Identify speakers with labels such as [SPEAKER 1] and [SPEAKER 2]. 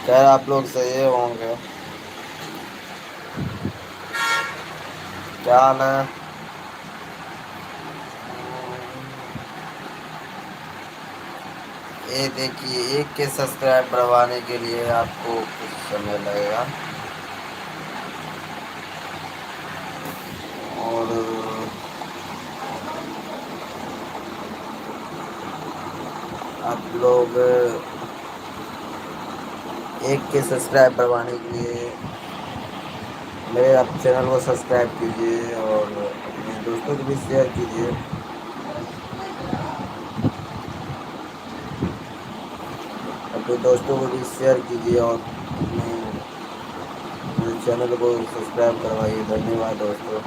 [SPEAKER 1] खैर आप लोग सही होंगे। क्या हाल है? ये देखिए, 1 के सब्सक्राइब बढ़वाने के लिए आपको कुछ समय लगेगा। और आप लोग 1 के सब्सक्राइब बढ़वाने के लिए मेरे आप चैनल को सब्सक्राइब कीजिए और अपने दोस्तों को भी शेयर कीजिए। अपने दोस्तों को भी शेयर कीजिए और अपने मेरे चैनल को सब्सक्राइब करवाइए। धन्यवाद दोस्तों।